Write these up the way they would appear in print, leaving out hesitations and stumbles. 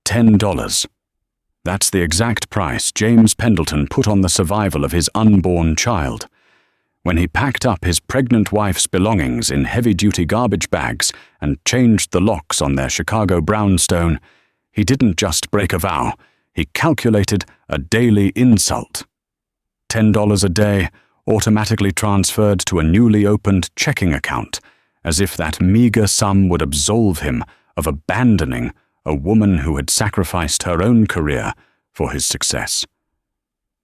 $10. That's the exact price James Pendleton put on the survival of his unborn child. When he packed up his pregnant wife's belongings in heavy-duty garbage bags and changed the locks on their Chicago brownstone, he didn't just break a vow, he calculated a daily insult. $10 a day automatically transferred to a newly opened checking account, as if that meager sum would absolve him of abandoning a woman who had sacrificed her own career for his success.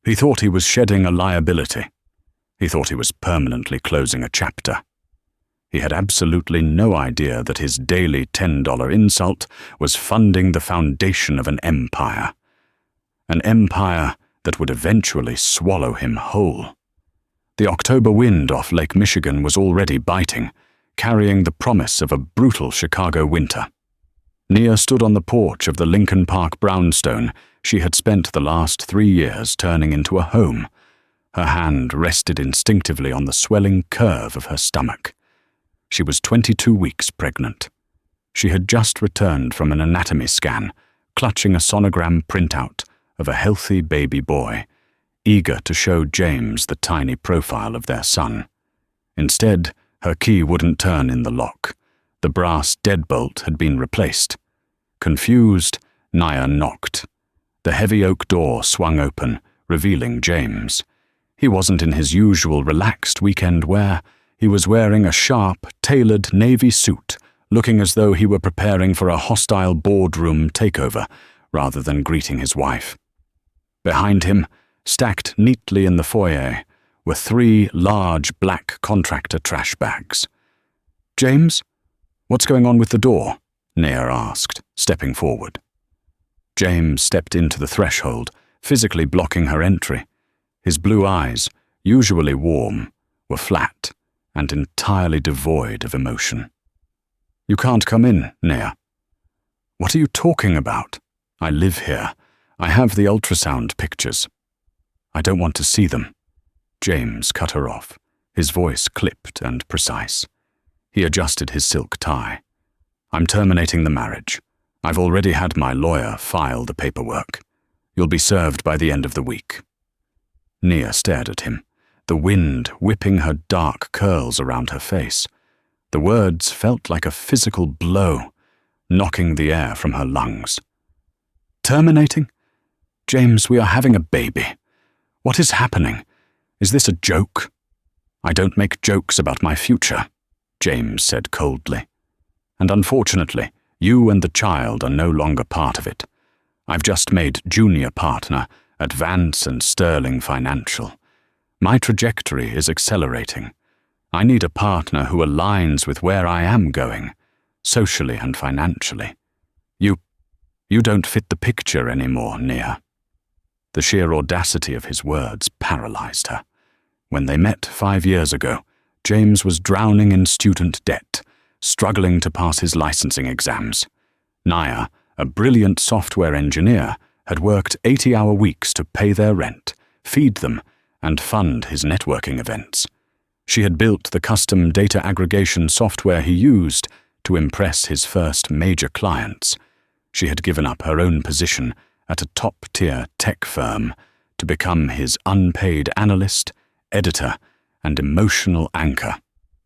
He thought he was shedding a liability. He thought he was permanently closing a chapter. He had absolutely no idea that his daily $10 insult was funding the foundation of an empire that would eventually swallow him whole. The October wind off Lake Michigan was already biting, carrying the promise of a brutal Chicago winter. Nia stood on the porch of the Lincoln Park brownstone she had spent the last 3 years turning into a home. Her hand rested instinctively on the swelling curve of her stomach. She was 22 weeks pregnant. She had just returned from an anatomy scan, clutching a sonogram printout of a healthy baby boy, eager to show James the tiny profile of their son. Instead, her key wouldn't turn in the lock. The brass deadbolt had been replaced. Confused, Nia knocked. The heavy oak door swung open, revealing James. He wasn't in his usual relaxed weekend wear. He was wearing a sharp, tailored navy suit, looking as though he were preparing for a hostile boardroom takeover rather than greeting his wife. Behind him, stacked neatly in the foyer, were 3 large black contractor trash bags. "James, what's going on with the door?" Nia asked, stepping forward. James stepped into the threshold, physically blocking her entry. His blue eyes, usually warm, were flat and entirely devoid of emotion. "You can't come in, Nia." "What are you talking about? I live here. I have the ultrasound pictures." "I don't want to see them." James cut her off, his voice clipped and precise. He adjusted his silk tie. "I'm terminating the marriage. I've already had my lawyer file the paperwork. You'll be served by the end of the week." Nia stared at him, the wind whipping her dark curls around her face. The words felt like a physical blow, knocking the air from her lungs. "Terminating? James, we are having a baby. What is happening? Is this a joke?" "I don't make jokes about my future," James said coldly. "And unfortunately, you and the child are no longer part of it. I've just made junior partner at Vance and Sterling Financial. My trajectory is accelerating. I need a partner who aligns with where I am going, socially and financially. You don't fit the picture anymore, Nia." The sheer audacity of his words paralyzed her. When they met 5 years ago, James was drowning in student debt, struggling to pass his licensing exams. Nia, a brilliant software engineer, had worked 80-hour weeks to pay their rent, feed them, and fund his networking events. She had built the custom data aggregation software he used to impress his first major clients. She had given up her own position at a top-tier tech firm to become his unpaid analyst, editor, and emotional anchor.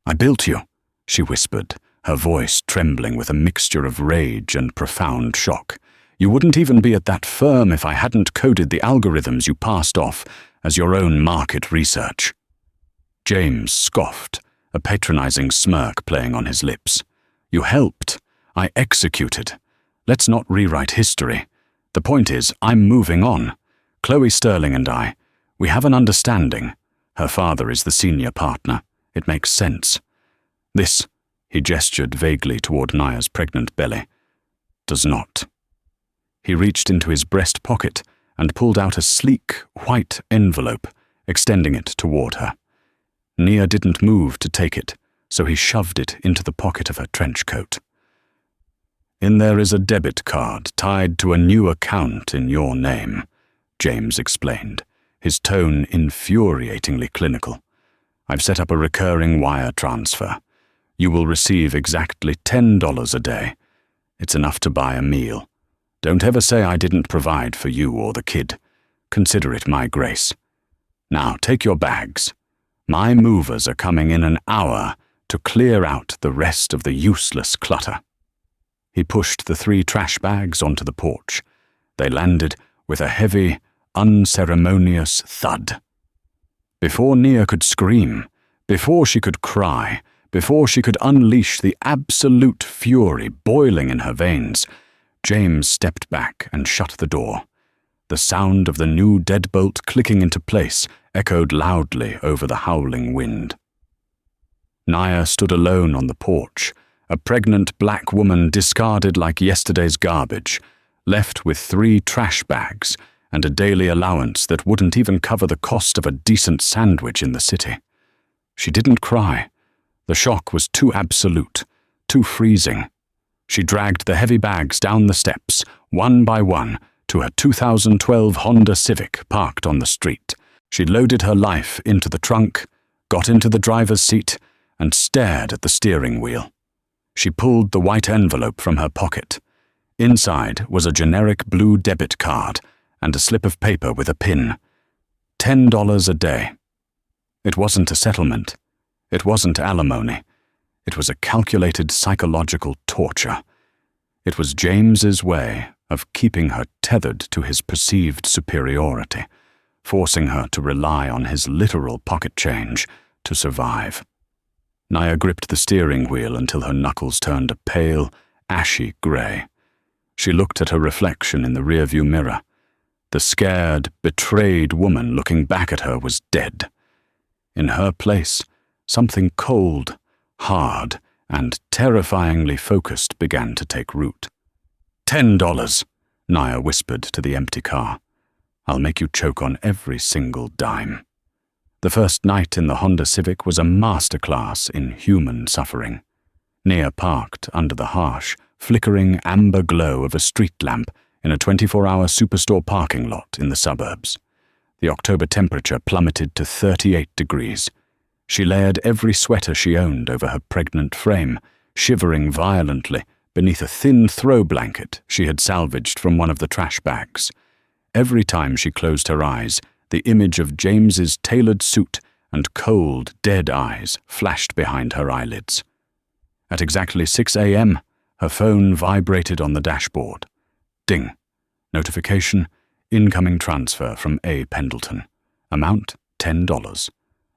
"I built you," she whispered, her voice trembling with a mixture of rage and profound shock. "You wouldn't even be at that firm if I hadn't coded the algorithms you passed off as your own market research." James scoffed, a patronizing smirk playing on his lips. "You helped. I executed. Let's not rewrite history. The point is, I'm moving on. Chloe Sterling and I, we have an understanding. Her father is the senior partner. It makes sense. This," he gestured vaguely toward Nia's pregnant belly, "does not." He reached into his breast pocket and pulled out a sleek, white envelope, extending it toward her. Nia didn't move to take it, so he shoved it into the pocket of her trench coat. "In there is a debit card tied to a new account in your name," James explained, his tone infuriatingly clinical. "I've set up a recurring wire transfer. You will receive exactly $10 a day. It's enough to buy a meal. Don't ever say I didn't provide for you or the kid. Consider it my grace. Now take your bags. My movers are coming in an hour to clear out the rest of the useless clutter." He pushed the 3 trash bags onto the porch. They landed with a heavy, unceremonious thud. Before Nia could scream, before she could cry, before she could unleash the absolute fury boiling in her veins, James stepped back and shut the door. The sound of the new deadbolt clicking into place echoed loudly over the howling wind. Nia stood alone on the porch, a pregnant black woman discarded like yesterday's garbage, left with 3 trash bags and a daily allowance that wouldn't even cover the cost of a decent sandwich in the city. She didn't cry. The shock was too absolute, too freezing. She dragged the heavy bags down the steps, one by one, to her 2012 Honda Civic parked on the street. She loaded her life into the trunk, got into the driver's seat, and stared at the steering wheel. She pulled the white envelope from her pocket. Inside was a generic blue debit card and a slip of paper with a pin. $10 a day. It wasn't a settlement. It wasn't alimony. It was a calculated psychological torture. It was James's way of keeping her tethered to his perceived superiority, forcing her to rely on his literal pocket change to survive. Nia gripped the steering wheel until her knuckles turned a pale, ashy grey. She looked at her reflection in the rearview mirror. The scared, betrayed woman looking back at her was dead. In her place, something cold, hard, and terrifyingly focused began to take root. $10, Nia whispered to the empty car. I'll make you choke on every single dime. The first night in the Honda Civic was a masterclass in human suffering. Nia parked under the harsh, flickering amber glow of a street lamp in a 24-hour superstore parking lot in the suburbs. The October temperature plummeted to 38 degrees. She layered every sweater she owned over her pregnant frame, shivering violently beneath a thin throw blanket she had salvaged from one of the trash bags. Every time she closed her eyes, the image of James's tailored suit and cold, dead eyes flashed behind her eyelids. At exactly 6 a.m., her phone vibrated on the dashboard. Ding. Notification: incoming transfer from A. Pendleton. Amount: $10.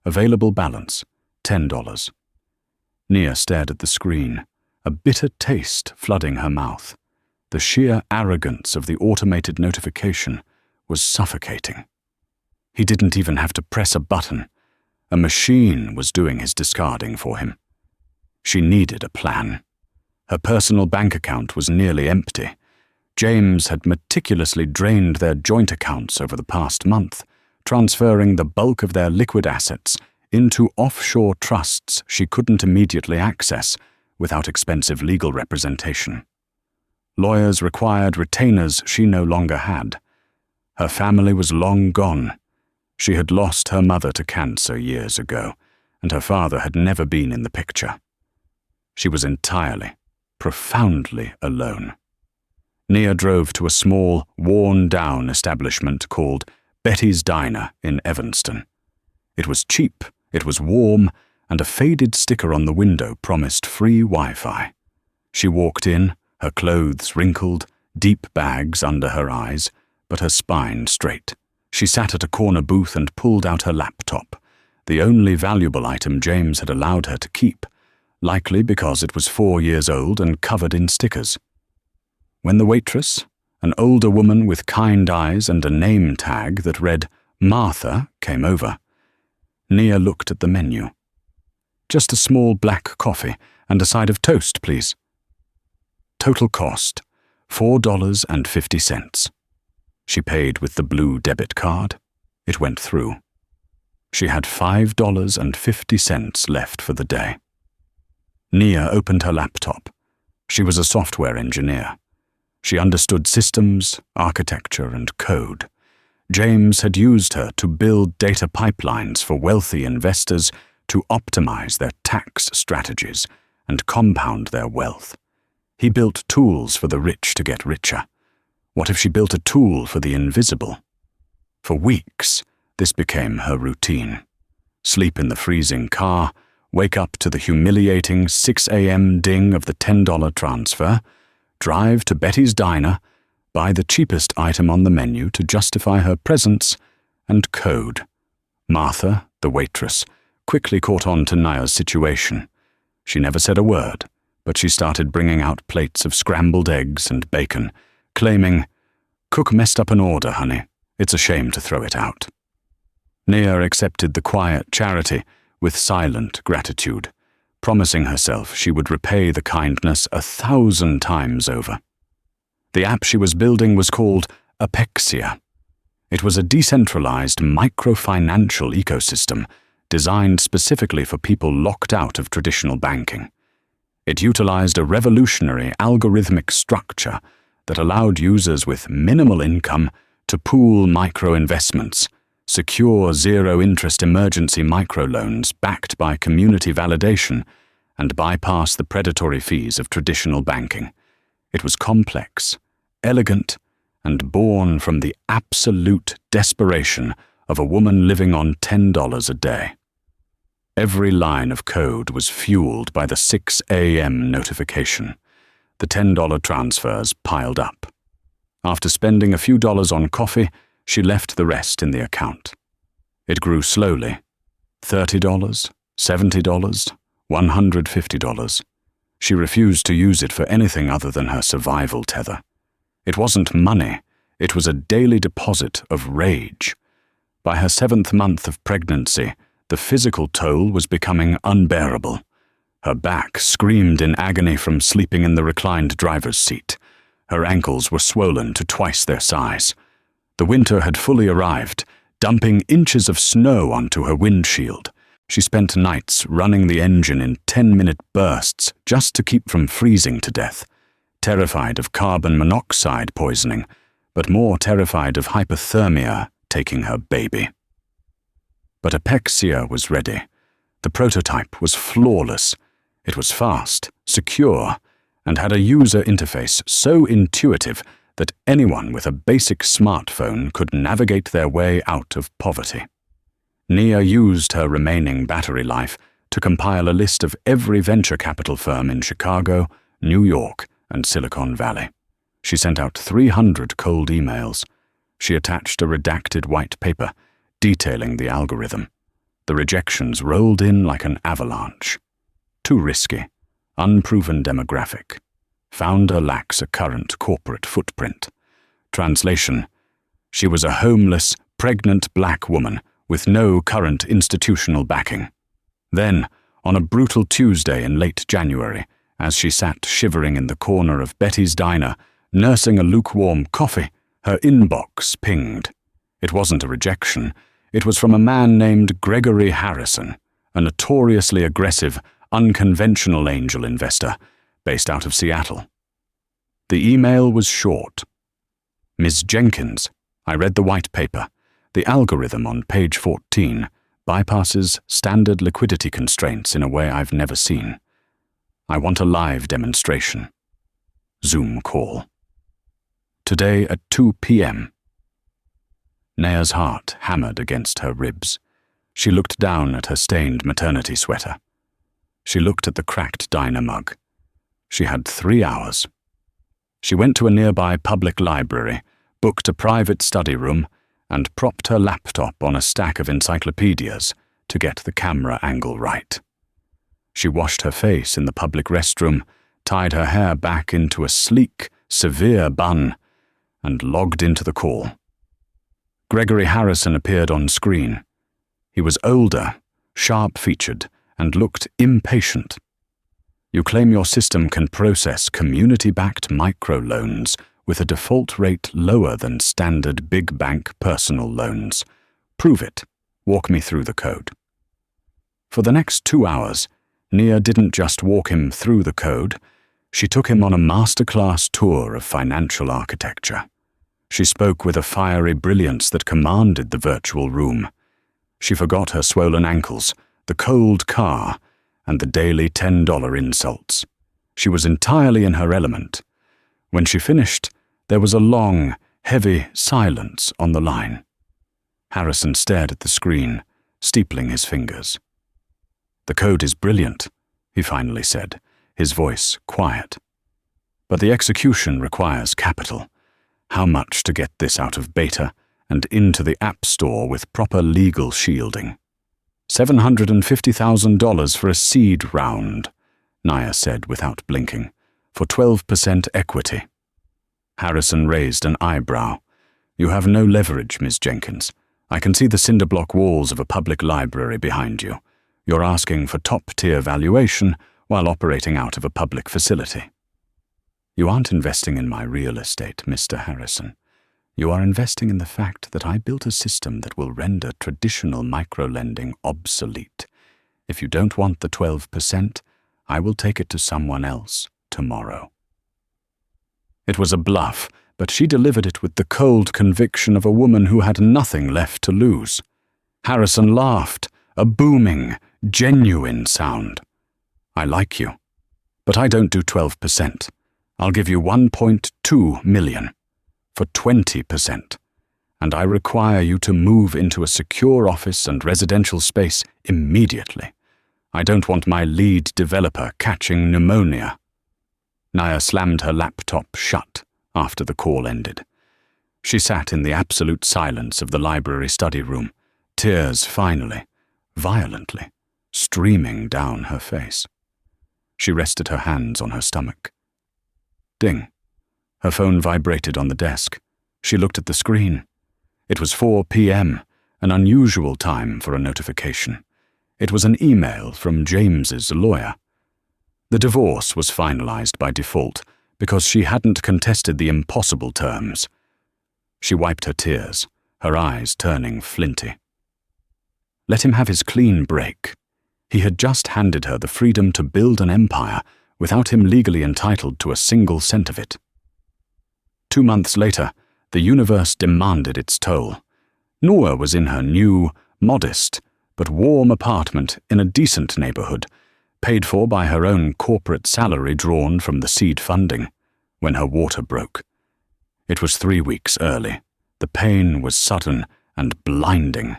Available balance: $10. Nia stared at the screen, a bitter taste flooding her mouth. The sheer arrogance of the automated notification was suffocating. He didn't even have to press a button. A machine was doing his discarding for him. She needed a plan. Her personal bank account was nearly empty. James had meticulously drained their joint accounts over the past month, transferring the bulk of their liquid assets into offshore trusts she couldn't immediately access without expensive legal representation. Lawyers required retainers she no longer had. Her family was long gone. She had lost her mother to cancer years ago, and her father had never been in the picture. She was entirely, profoundly alone. Nia drove to a small, worn-down establishment called Betty's Diner in Evanston. It was cheap, it was warm, and a faded sticker on the window promised free Wi-Fi. She walked in, her clothes wrinkled, deep bags under her eyes, but her spine straight. She sat at a corner booth and pulled out her laptop, the only valuable item James had allowed her to keep, likely because it was 4 years old and covered in stickers. When the waitress, an older woman with kind eyes and a name tag that read Martha, came over, Nia looked at the menu. "Just a small black coffee and a side of toast, please." Total cost, $4.50. She paid with the blue debit card. It went through. She had $5.50 left for the day. Nia opened her laptop. She was a software engineer. She understood systems, architecture, and code. James had used her to build data pipelines for wealthy investors to optimize their tax strategies and compound their wealth. He built tools for the rich to get richer. What if she built a tool for the invisible? For weeks, this became her routine. Sleep in the freezing car, wake up to the humiliating 6 a.m. ding of the $10 transfer, drive to Betty's Diner, buy the cheapest item on the menu to justify her presence, and code. Martha, the waitress, quickly caught on to Naya's situation. She never said a word, but she started bringing out plates of scrambled eggs and bacon, claiming, "Cook messed up an order, honey. It's a shame to throw it out." Nia accepted the quiet charity with silent gratitude, promising herself she would repay the kindness 1,000 times over. The app she was building was called Apexia. It was a decentralized microfinancial ecosystem designed specifically for people locked out of traditional banking. It utilized a revolutionary algorithmic structure that allowed users with minimal income to pool micro-investments, secure zero-interest emergency microloans backed by community validation, and bypass the predatory fees of traditional banking. It was complex, elegant, and born from the absolute desperation of a woman living on $10 a day. Every line of code was fueled by the 6 a.m. notification. The $10 transfers piled up. After spending a few dollars on coffee, she left the rest in the account. It grew slowly. $30, $70, $150. She refused to use it for anything other than her survival tether. It wasn't money, it was a daily deposit of rage. By her 7th month of pregnancy, the physical toll was becoming unbearable. Her back screamed in agony from sleeping in the reclined driver's seat. Her ankles were swollen to twice their size. The winter had fully arrived, dumping inches of snow onto her windshield. She spent nights running the engine in 10-minute bursts just to keep from freezing to death, terrified of carbon monoxide poisoning, but more terrified of hypothermia taking her baby. But Apexia was ready. The prototype was flawless. It was fast, secure, and had a user interface so intuitive that anyone with a basic smartphone could navigate their way out of poverty. Nia used her remaining battery life to compile a list of every venture capital firm in Chicago, New York, and Silicon Valley. She sent out 300 cold emails. She attached a redacted white paper detailing the algorithm. The rejections rolled in like an avalanche. Too risky, unproven demographic. Founder lacks a current corporate footprint. Translation: she was a homeless, pregnant black woman with no current institutional backing. Then, on a brutal Tuesday in late January, as she sat shivering in the corner of Betty's Diner, nursing a lukewarm coffee, her inbox pinged. It wasn't a rejection. It was from a man named Gregory Harrison, a notoriously aggressive, unconventional angel investor based out of Seattle. The email was short. "Ms. Jenkins, I read the white paper. The algorithm on page 14 bypasses standard liquidity constraints in a way I've never seen. I want a live demonstration. Zoom call. Today at 2 p.m. Naya's heart hammered against her ribs. She looked down at her stained maternity sweater. She looked at the cracked diner mug. She had 3 hours. She went to a nearby public library, booked a private study room, and propped her laptop on a stack of encyclopedias to get the camera angle right. She washed her face in the public restroom, tied her hair back into a sleek, severe bun, and logged into the call. Gregory Harrison appeared on screen. He was older, sharp-featured, and looked impatient. "You claim your system can process community-backed microloans with a default rate lower than standard big bank personal loans. Prove it. Walk me through the code." For the next 2 hours, Nia didn't just walk him through the code. She took him on a masterclass tour of financial architecture. She spoke with a fiery brilliance that commanded the virtual room. She forgot her swollen ankles, the cold car, and the daily $10 insults. She was entirely in her element. When she finished, There was a long, heavy silence on the line. Harrison stared at the screen, steepling his fingers. "The code is brilliant," he finally said, his voice quiet. "But the execution requires capital. How much to get this out of beta and into the App Store with proper legal shielding?" $750,000 for a seed round, Naya said without blinking, for 12% equity. Harrison raised an eyebrow. "You have no leverage, Miss Jenkins. I can see the cinder block walls of a public library behind you. You're asking for top-tier valuation while operating out of a public facility." "You aren't investing in my real estate, Mr. Harrison. You are investing in the fact that I built a system that will render traditional microlending obsolete. If you don't want the 12%, I will take it to someone else tomorrow." It was a bluff, but she delivered it with the cold conviction of a woman who had nothing left to lose. Harrison laughed, a booming, genuine sound. "I like you, but I don't do 12%. I'll give you 1.2 million for 20%, and I require you to move into a secure office and residential space immediately. I don't want my lead developer catching pneumonia." Naya slammed her laptop shut after the call ended. She sat in the absolute silence of the library study room, tears finally, violently, streaming down her face. She rested her hands on her stomach. Ding. Her phone vibrated on the desk. She looked at the screen. It was 4 p.m., an unusual time for a notification. It was an email from James's lawyer. The divorce was finalized by default because she hadn't contested the impossible terms. She wiped her tears, her eyes turning flinty. Let him have his clean break. He had just handed her the freedom to build an empire without him legally entitled to a single cent of it. 2 months later, the universe demanded its toll. Noor was in her new, modest, but warm apartment in a decent neighborhood, paid for by her own corporate salary drawn from the seed funding, when her water broke. It was 3 weeks early. The pain was sudden and blinding.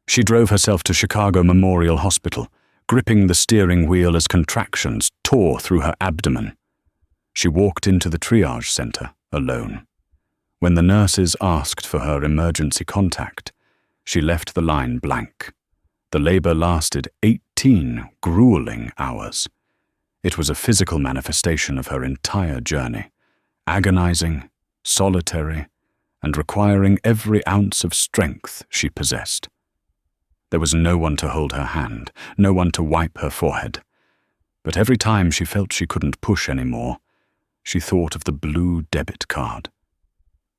She drove herself to Chicago Memorial Hospital, gripping the steering wheel as contractions tore through her abdomen. She walked into the triage center alone. When the nurses asked for her emergency contact, she left the line blank. The labor lasted 18 grueling hours. It was a physical manifestation of her entire journey, agonizing, solitary, and requiring every ounce of strength she possessed. There was no one to hold her hand, no one to wipe her forehead. But every time she felt she couldn't push anymore, she thought of the blue debit card.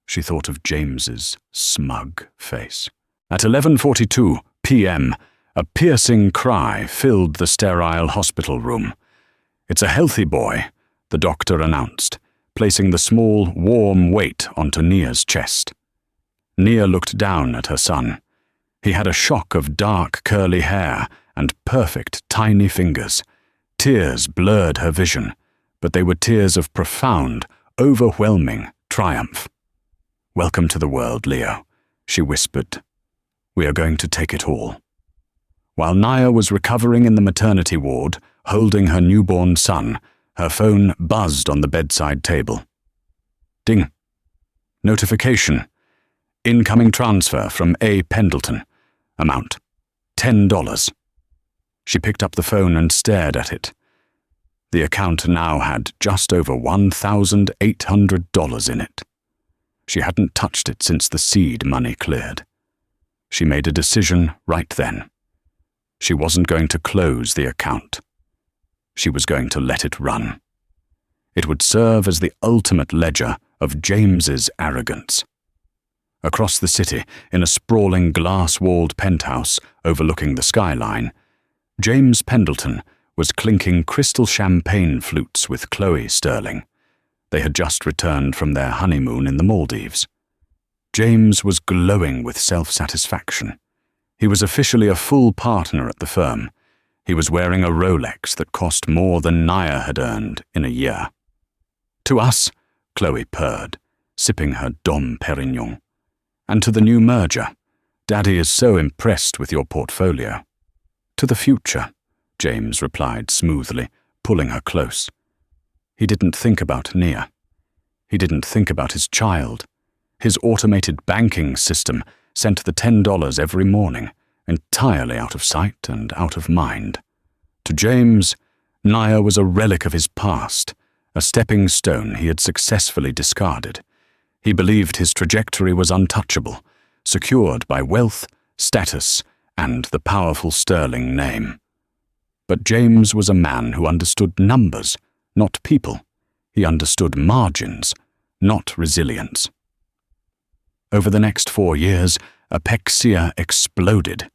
She thought of James's smug face. At 11:42 p.m., a piercing cry filled the sterile hospital room. "It's a healthy boy," the doctor announced, placing the small, warm weight onto Nia's chest. Nia looked down at her son. He had a shock of dark, curly hair and perfect, tiny fingers. Tears blurred her vision, but they were tears of profound, overwhelming triumph. "Welcome to the world, Leo," she whispered. "We are going to take it all." While Nia was recovering in the maternity ward, holding her newborn son, her phone buzzed on the bedside table. Ding. Notification. Incoming transfer from A. Pendleton. Amount: $10. She picked up the phone and stared at it. The account now had just over $1,800 in it. She hadn't touched it since the seed money cleared. She made a decision right then. She wasn't going to close the account. She was going to let it run. It would serve as the ultimate ledger of James's arrogance. Across the city, in a sprawling glass-walled penthouse overlooking the skyline, James Pendleton was clinking crystal champagne flutes with Chloe Sterling. They had just returned from their honeymoon in the Maldives. James was glowing with self-satisfaction. He was officially a full partner at the firm. He was wearing a Rolex that cost more than Nia had earned in a year. "To us," Chloe purred. sipping her Dom Perignon. "And to the new merger. Daddy is so impressed with your portfolio." "To the future," James replied smoothly, pulling her close. He didn't think about Nia. He didn't think about his child. His automated banking system sent the $10 every morning, entirely out of sight and out of mind. To James, Nia was a relic of his past, a stepping stone he had successfully discarded. He believed his trajectory was untouchable, secured by wealth, status, and the powerful sterling name. But James was a man who understood numbers, not people. He understood margins, not resilience. Over the next 4 years, Apexia exploded.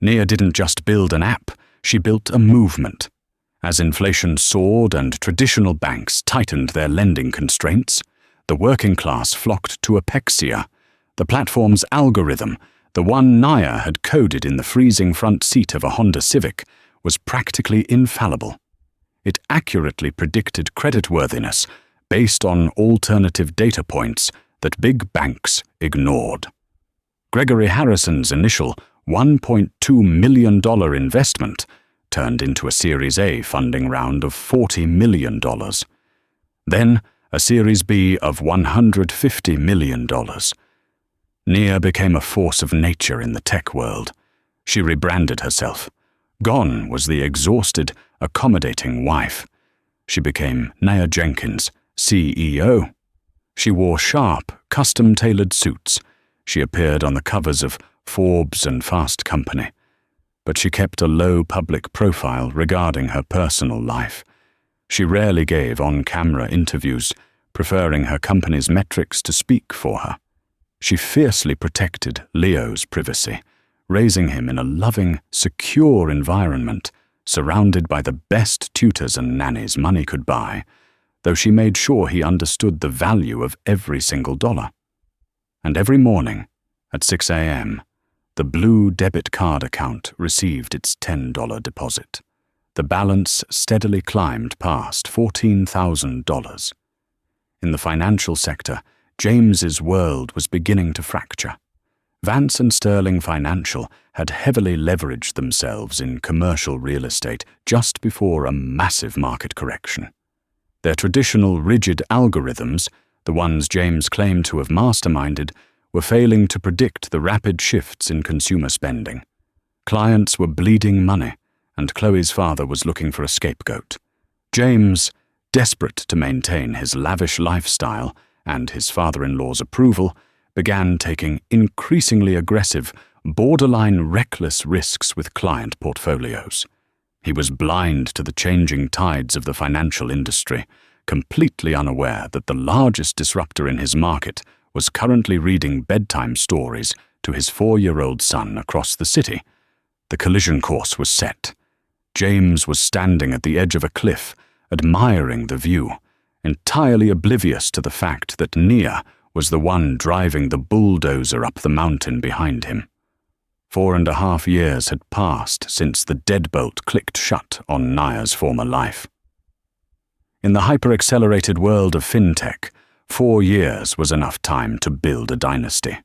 Nia didn't just build an app, she built a movement. As inflation soared and traditional banks tightened their lending constraints, the working class flocked to Apexia, the platform's algorithm, the one Nia had coded in the freezing front seat of a Honda Civic, was practically infallible. It accurately predicted creditworthiness based on alternative data points that big banks ignored. Gregory Harrison's initial $1.2 million investment turned into a Series A funding round of $40 million. Then a Series B of $150 million. Nia became a force of nature in the tech world. She rebranded herself. Gone was the exhausted, accommodating wife. She became Nia Jenkins, CEO. She wore sharp, custom-tailored suits. She appeared on the covers of Forbes and Fast Company. But she kept a low public profile regarding her personal life. She rarely gave on-camera interviews, preferring her company's metrics to speak for her. She fiercely protected Leo's privacy, raising him in a loving, secure environment, surrounded by the best tutors and nannies money could buy, though she made sure he understood the value of every single dollar. And every morning, at 6 a.m., the blue debit card account received its $10 deposit. The balance steadily climbed past $14,000. In the financial sector, James's world was beginning to fracture. Vance and Sterling Financial had heavily leveraged themselves in commercial real estate just before a massive market correction. Their traditional rigid algorithms, the ones James claimed to have masterminded, were failing to predict the rapid shifts in consumer spending. Clients were bleeding money, and Chloe's father was looking for a scapegoat. James, desperate to maintain his lavish lifestyle and his father-in-law's approval, began taking increasingly aggressive, borderline reckless risks with client portfolios. He was blind to the changing tides of the financial industry, completely unaware that the largest disruptor in his market was currently reading bedtime stories to his 4-year-old son across the city. The collision course was set. James was standing at the edge of a cliff, admiring the view, entirely oblivious to the fact that Nia was the one driving the bulldozer up the mountain behind him. 4.5 years had passed since the deadbolt clicked shut on Nia's former life. In the hyper-accelerated world of fintech, 4 years was enough time to build a dynasty.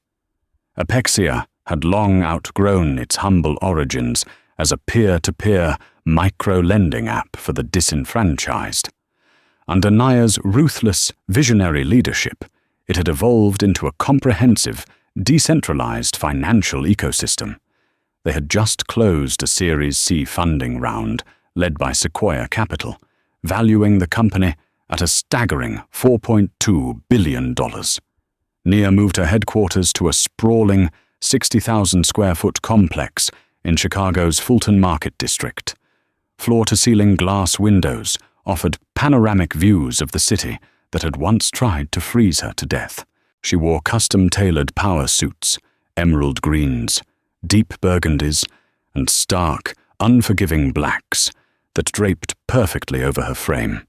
Apexia had long outgrown its humble origins as a peer-to-peer micro-lending app for the disenfranchised. Under Nia's ruthless, visionary leadership, it had evolved into a comprehensive, decentralized financial ecosystem. They had just closed a Series C funding round led by Sequoia Capital, valuing the company at a staggering $4.2 billion. Nia moved her headquarters to a sprawling 60,000-square-foot complex in Chicago's Fulton Market District. Floor-to-ceiling glass windows offered panoramic views of the city that had once tried to freeze her to death. She wore custom-tailored power suits, emerald greens, deep burgundies, and stark, unforgiving blacks that draped perfectly over her frame.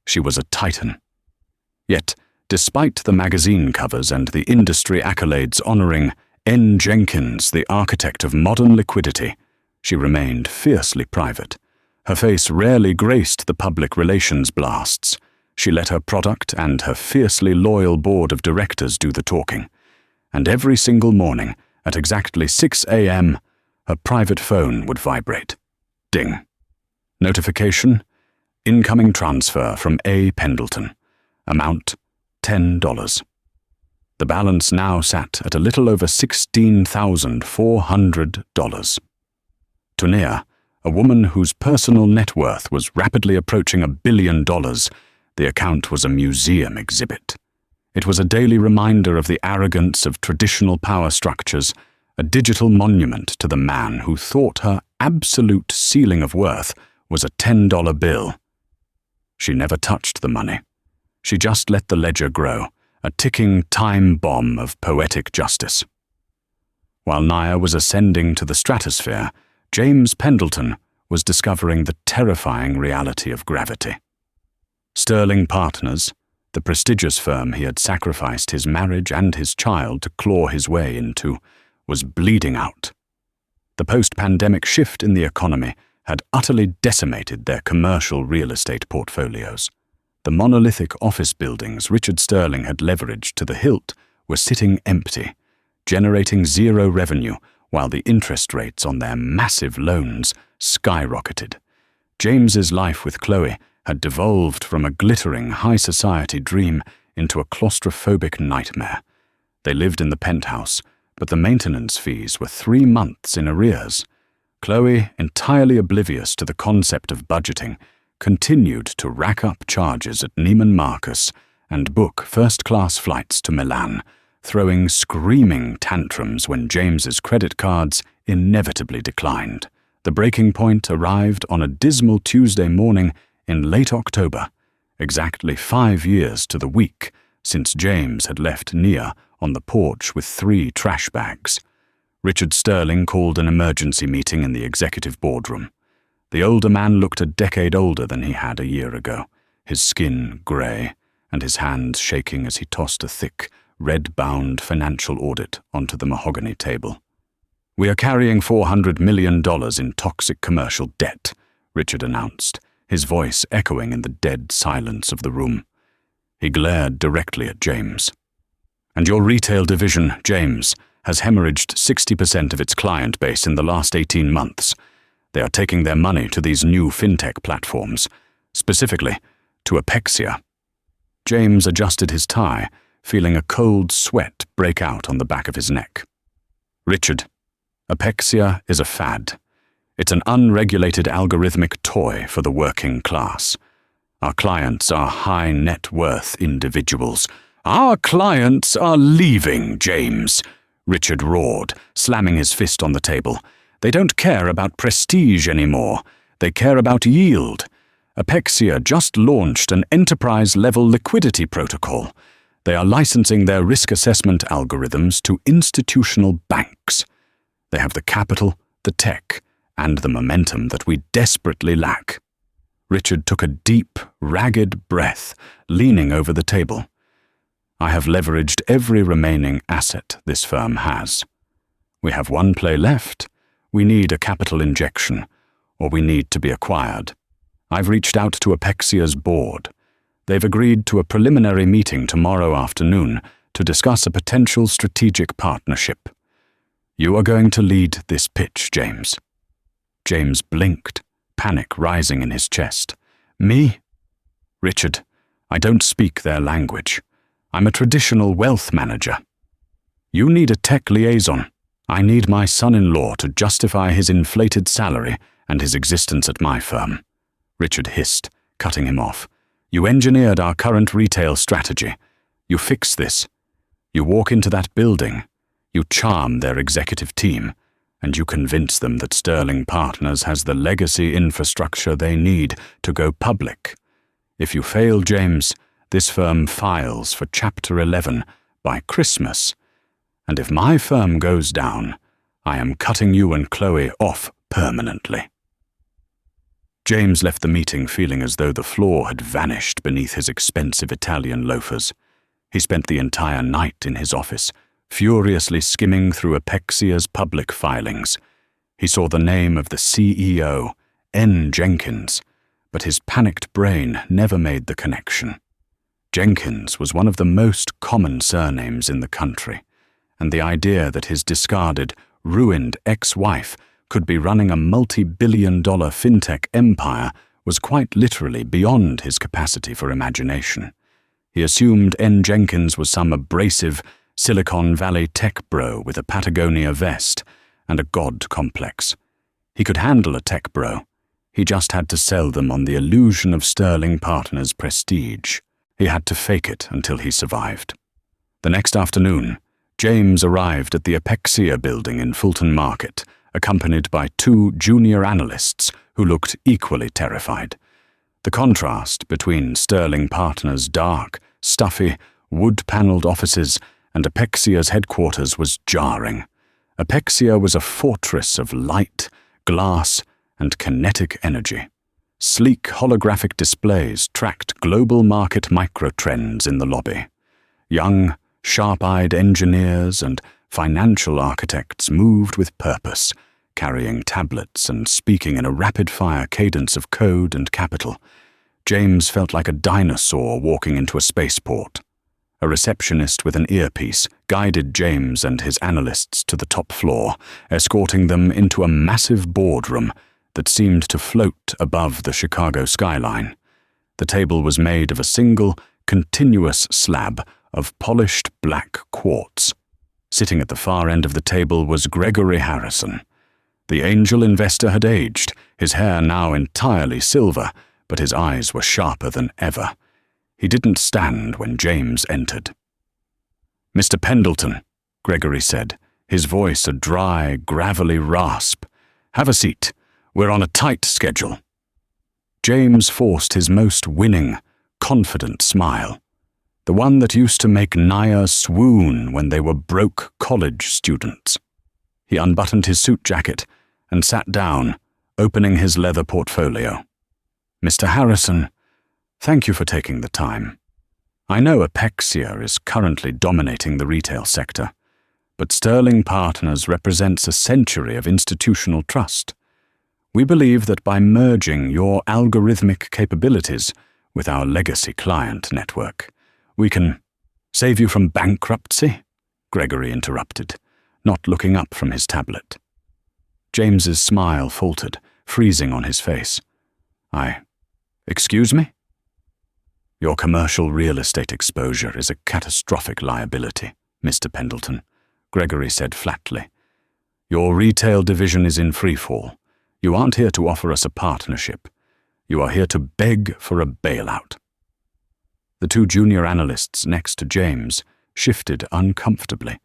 She was a titan. Yet, despite the magazine covers and the industry accolades honoring N. Jenkins, the architect of modern liquidity, she remained fiercely private. Her face rarely graced the public relations blasts. She let her product and her fiercely loyal board of directors do the talking. And every single morning, at exactly 6 a.m., her private phone would vibrate. Ding. Notification: incoming transfer from A. Pendleton. Amount: $10. The balance now sat at a little over $16,400. To Nia, a woman whose personal net worth was rapidly approaching $1 billion, the account was a museum exhibit. It was a daily reminder of the arrogance of traditional power structures, a digital monument to the man who thought her absolute ceiling of worth was a $10 bill. She never touched the money. She just let the ledger grow, a ticking time bomb of poetic justice. While Nia was ascending to the stratosphere, James Pendleton was discovering the terrifying reality of gravity. Sterling Partners, the prestigious firm he had sacrificed his marriage and his child to claw his way into, was bleeding out. The post-pandemic shift in the economy had utterly decimated their commercial real estate portfolios. The monolithic office buildings Richard Sterling had leveraged to the hilt were sitting empty, generating zero revenue while the interest rates on their massive loans skyrocketed. James's life with Chloe had devolved from a glittering high-society dream into a claustrophobic nightmare. They lived in the penthouse, but the maintenance fees were 3 months in arrears. Chloe, entirely oblivious to the concept of budgeting, continued to rack up charges at Neiman Marcus and book first-class flights to Milan, throwing screaming tantrums when James's credit cards inevitably declined. The breaking point arrived on a dismal Tuesday morning in late October, exactly 5 years to the week since James had left Nia on the porch with 3 trash bags. Richard Sterling called an emergency meeting in the executive boardroom. The older man looked a decade older than he had a year ago, his skin grey, and his hands shaking as he tossed a thick, red-bound financial audit onto the mahogany table. "We are carrying $400 million in toxic commercial debt," Richard announced, his voice echoing in the dead silence of the room. He glared directly at James. "And your retail division, James, has hemorrhaged 60% of its client base in the last 18 months. They are taking their money to these new fintech platforms, specifically to Apexia." James adjusted his tie, feeling a cold sweat break out on the back of his neck. "Richard, Apexia is a fad. It's an unregulated algorithmic toy for the working class. Our clients are high net worth individuals." "Our clients are leaving, James," Richard roared, slamming his fist on the table. "They don't care about prestige anymore. They care about yield. Apexia just launched an enterprise-level liquidity protocol. They are licensing their risk assessment algorithms to institutional banks. They have the capital, the tech, and the momentum that we desperately lack." Richard took a deep, ragged breath, leaning over the table. "I have leveraged every remaining asset this firm has. We have one play left. We need a capital injection, or we need to be acquired. I've reached out to Apexia's board. They've agreed to a preliminary meeting tomorrow afternoon to discuss a potential strategic partnership. You are going to lead this pitch, James." James blinked, panic rising in his chest. "Me? Richard, I don't speak their language. I'm a traditional wealth manager. You need a tech liaison. I need my son-in-law to justify his inflated salary and his existence at my firm." Richard hissed, cutting him off. "You engineered our current retail strategy. You fix this. You walk into that building. You charm their executive team, and you convince them that Sterling Partners has the legacy infrastructure they need to go public. If you fail, James, this firm files for Chapter 11 by Christmas. And if my firm goes down, I am cutting you and Chloe off permanently." James left the meeting feeling as though the floor had vanished beneath his expensive Italian loafers. He spent the entire night in his office, furiously skimming through Apexia's public filings. He saw the name of the CEO, N. Jenkins, but his panicked brain never made the connection. Jenkins was one of the most common surnames in the country, and the idea that his discarded, ruined ex-wife could be running a multi-billion-dollar fintech empire was quite literally beyond his capacity for imagination. He assumed N. Jenkins was some abrasive Silicon Valley tech bro with a Patagonia vest and a god complex. He could handle a tech bro. He just had to sell them on the illusion of Sterling Partners' prestige. He had to fake it until he survived. The next afternoon, James arrived at the Apexia building in Fulton Market, accompanied by 2 junior analysts who looked equally terrified. The contrast between Sterling Partners' dark, stuffy, wood-paneled offices and Apexia's headquarters was jarring. Apexia was a fortress of light, glass, and kinetic energy. Sleek holographic displays tracked global market microtrends in the lobby. Young, sharp-eyed engineers and financial architects moved with purpose, carrying tablets and speaking in a rapid-fire cadence of code and capital. James felt like a dinosaur walking into a spaceport. A receptionist with an earpiece guided James and his analysts to the top floor, escorting them into a massive boardroom that seemed to float above the Chicago skyline. The table was made of a single, continuous slab of polished black quartz. Sitting at the far end of the table was Gregory Harrison. The angel investor had aged, his hair now entirely silver, but his eyes were sharper than ever. He didn't stand when James entered. "Mr. Pendleton," Gregory said, his voice a dry, gravelly rasp. "Have a seat. We're on a tight schedule." James forced his most winning, confident smile, the one that used to make Naya swoon when they were broke college students. He unbuttoned his suit jacket and sat down, opening his leather portfolio. "Mr. Harrison, thank you for taking the time. I know Apexia is currently dominating the retail sector, but Sterling Partners represents a century of institutional trust. We believe that by merging your algorithmic capabilities with our legacy client network, we can save you from bankruptcy," Gregory interrupted, not looking up from his tablet. James's smile faltered, freezing on his face. Excuse me? "Your commercial real estate exposure is a catastrophic liability, Mr. Pendleton," Gregory said flatly. "Your retail division is in freefall. You aren't here to offer us a partnership. You are here to beg for a bailout." The 2 junior analysts next to James shifted uncomfortably,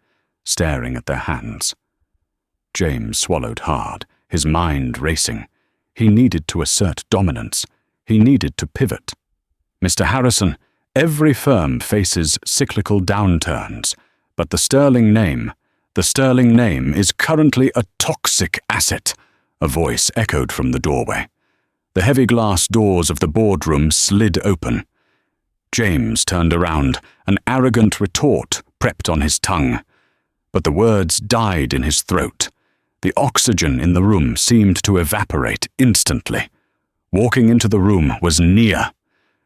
staring at their hands. James swallowed hard, his mind racing. He needed to assert dominance. He needed to pivot. "Mr. Harrison, every firm faces cyclical downturns, but the Sterling name is currently a toxic asset," a voice echoed from the doorway. The heavy glass doors of the boardroom slid open. James turned around, an arrogant retort prepped on his tongue. But the words died in his throat. The oxygen in the room seemed to evaporate instantly. Walking into the room was Nia.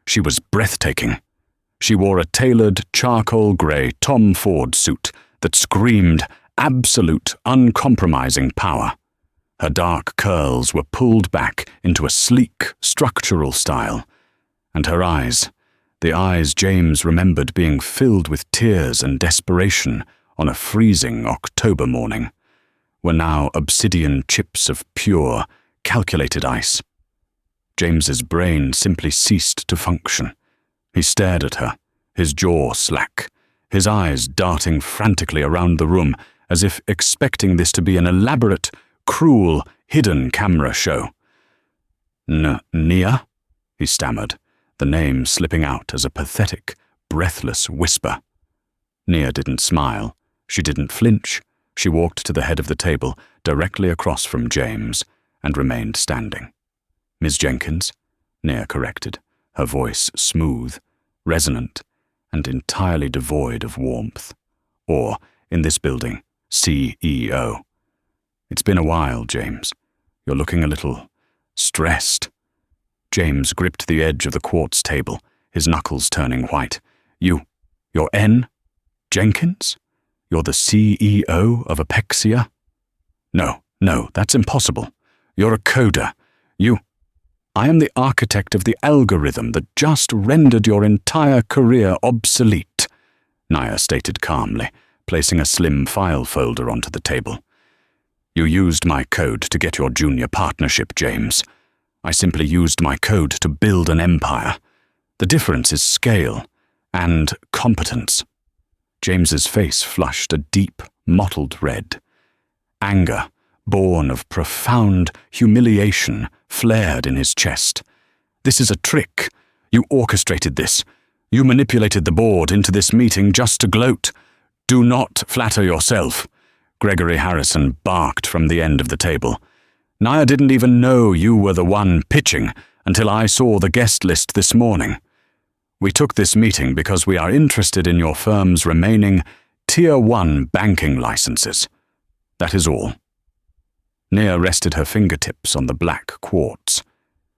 She was breathtaking. She wore a tailored charcoal-grey Tom Ford suit that screamed absolute, uncompromising power. Her dark curls were pulled back into a sleek, structural style, and her eyes, the eyes James remembered being filled with tears and desperation on a freezing October morning, were now obsidian chips of pure, calculated ice. James's brain simply ceased to function. He stared at her, his jaw slack, his eyes darting frantically around the room as if expecting this to be an elaborate, cruel, hidden camera show. "Nia?" he stammered, the name slipping out as a pathetic, breathless whisper. Nia didn't smile. She didn't flinch. She walked to the head of the table, directly across from James, and remained standing. "Ms. Jenkins," Nia corrected, her voice smooth, resonant, and entirely devoid of warmth. Or, in this building, CEO. "It's been a while, James. You're looking a little stressed." James gripped the edge of the quartz table, his knuckles turning white. You're N. Jenkins? You're the CEO of Apexia? No, that's impossible. You're a coder. I am the architect of the algorithm that just rendered your entire career obsolete, Naya stated calmly, placing a slim file folder onto the table. You used my code to get your junior partnership, James. I simply used my code to build an empire. The difference is scale and competence. James's face flushed a deep, mottled red. Anger, born of profound humiliation, flared in his chest. This is a trick. You orchestrated this. You manipulated the board into this meeting just to gloat. Do not flatter yourself. Gregory Harrison barked from the end of the table. Naya didn't even know you were the one pitching until I saw the guest list this morning. We took this meeting because we are interested in your firm's remaining Tier 1 banking licenses. That is all. Nia rested her fingertips on the black quartz.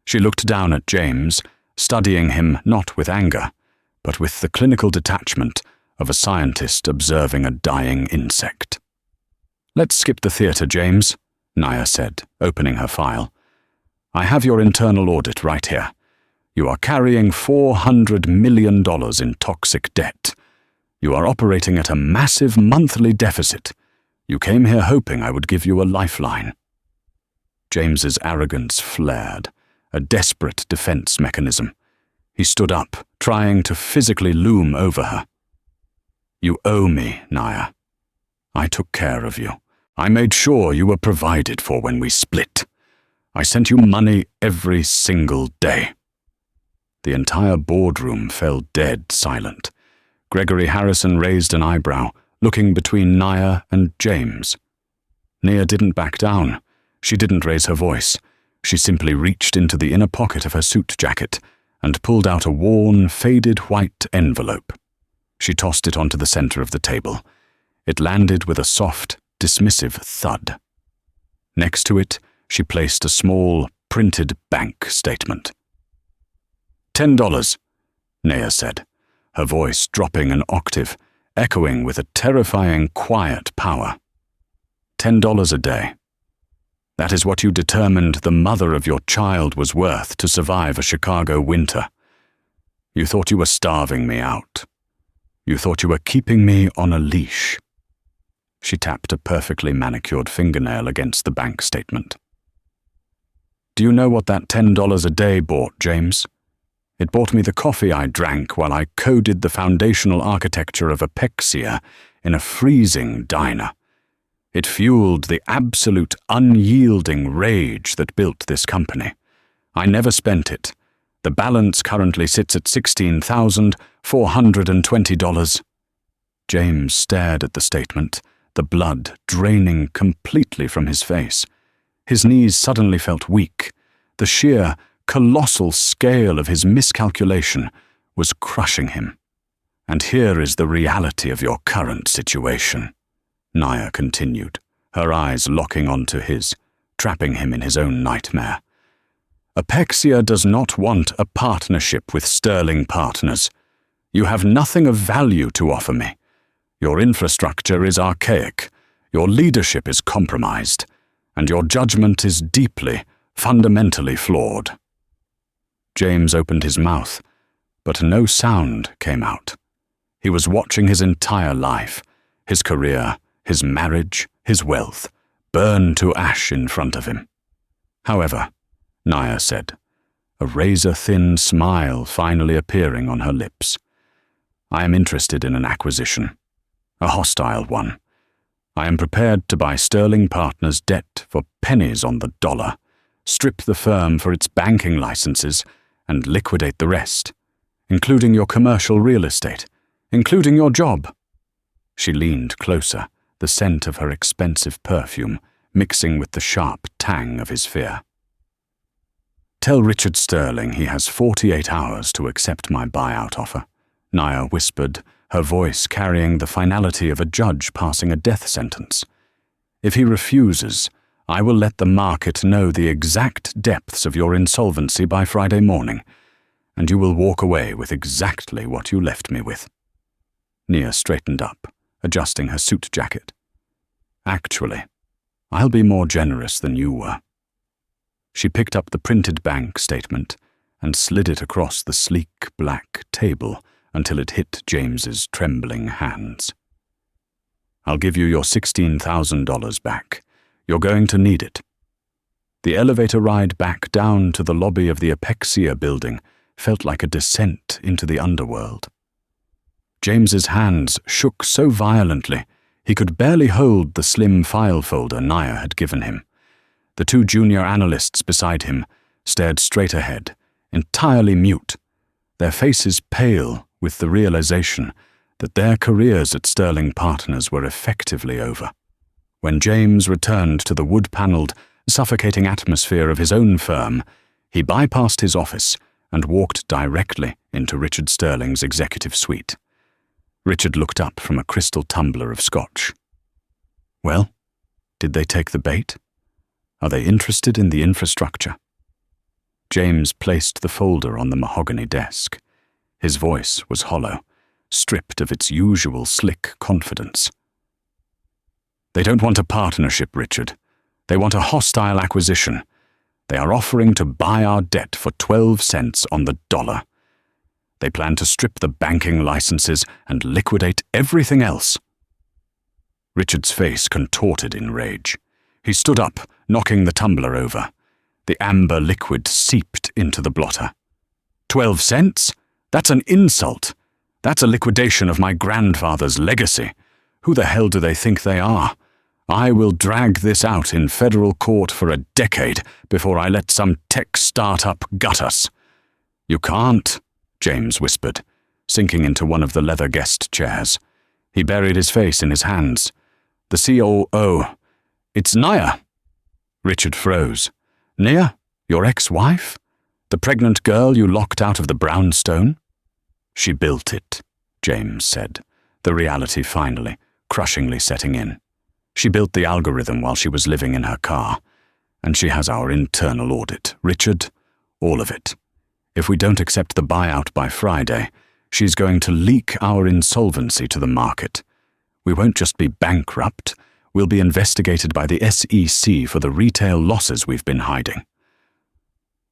She looked down at James, studying him not with anger, but with the clinical detachment of a scientist observing a dying insect. Let's skip the theater, James, Nia said, opening her file. I have your internal audit right here. You are carrying $400 million in toxic debt. You are operating at a massive monthly deficit. You came here hoping I would give you a lifeline. James's arrogance flared, a desperate defense mechanism. He stood up, trying to physically loom over her. You owe me, Naya. I took care of you. I made sure you were provided for when we split. I sent you money every single day. The entire boardroom fell dead silent. Gregory Harrison raised an eyebrow, looking between Naya and James. Nia didn't back down. She didn't raise her voice. She simply reached into the inner pocket of her suit jacket and pulled out a worn, faded white envelope. She tossed it onto the center of the table. It landed with a soft, dismissive thud. Next to it, she placed a small, printed bank statement. $10, Nia said, her voice dropping an octave, echoing with a terrifying quiet power. $10 a day. That is what you determined the mother of your child was worth to survive a Chicago winter. You thought you were starving me out. You thought you were keeping me on a leash. She tapped a perfectly manicured fingernail against the bank statement. Do you know what that $10 a day bought, James? It bought me the coffee I drank while I coded the foundational architecture of Apexia in a freezing diner. It fueled the absolute unyielding rage that built this company. I never spent it. The balance currently sits at $16,420. James stared at the statement, the blood draining completely from his face. His knees suddenly felt weak. The sheer, colossal scale of his miscalculation was crushing him. And here is the reality of your current situation, Naya continued, her eyes locking onto his, trapping him in his own nightmare. Apexia does not want a partnership with Sterling Partners. You have nothing of value to offer me. Your infrastructure is archaic, your leadership is compromised, and your judgment is deeply, fundamentally flawed. James opened his mouth, but no sound came out. He was watching his entire life, his career, his marriage, his wealth, burn to ash in front of him. However, Naya said, a razor-thin smile finally appearing on her lips, I am interested in an acquisition, a hostile one. I am prepared to buy Sterling Partners' debt for pennies on the dollar, strip the firm for its banking licenses, and liquidate the rest, including your commercial real estate, including your job. She leaned closer, the scent of her expensive perfume mixing with the sharp tang of his fear. Tell Richard Sterling he has 48 hours to accept my buyout offer, Naya whispered, her voice carrying the finality of a judge passing a death sentence. If he refuses, I will let the market know the exact depths of your insolvency by Friday morning, and you will walk away with exactly what you left me with." Nia straightened up, adjusting her suit jacket. "Actually, I'll be more generous than you were." She picked up the printed bank statement and slid it across the sleek black table until it hit James's trembling hands. "I'll give you your $16,000 back. You're going to need it." The elevator ride back down to the lobby of the Apexia building felt like a descent into the underworld. James's hands shook so violently he could barely hold the slim file folder Nia had given him. The two junior analysts beside him stared straight ahead, entirely mute, their faces pale with the realization that their careers at Sterling Partners were effectively over. When James returned to the wood-paneled, suffocating atmosphere of his own firm, he bypassed his office and walked directly into Richard Sterling's executive suite. Richard looked up from a crystal tumbler of scotch. "Well, did they take the bait? Are they interested in the infrastructure?" James placed the folder on the mahogany desk. His voice was hollow, stripped of its usual slick confidence. "They don't want a partnership, Richard. They want a hostile acquisition. They are offering to buy our debt for 12 cents on the dollar. They plan to strip the banking licenses and liquidate everything else." Richard's face contorted in rage. He stood up, knocking the tumbler over. The amber liquid seeped into the blotter. 12 cents? That's an insult. That's a liquidation of my grandfather's legacy. Who the hell do they think they are? I will drag this out in federal court for a decade before I let some tech startup gut us. "You can't," James whispered, sinking into one of the leather guest chairs. He buried his face in his hands. "The COO. It's Nia." Richard froze. "Nia? Your ex-wife? The pregnant girl you locked out of the brownstone?" "She built it," James said, the reality finally, crushingly setting in. "She built the algorithm while she was living in her car. And she has our internal audit. Richard, all of it. If we don't accept the buyout by Friday, she's going to leak our insolvency to the market. We won't just be bankrupt, we'll be investigated by the SEC for the retail losses we've been hiding."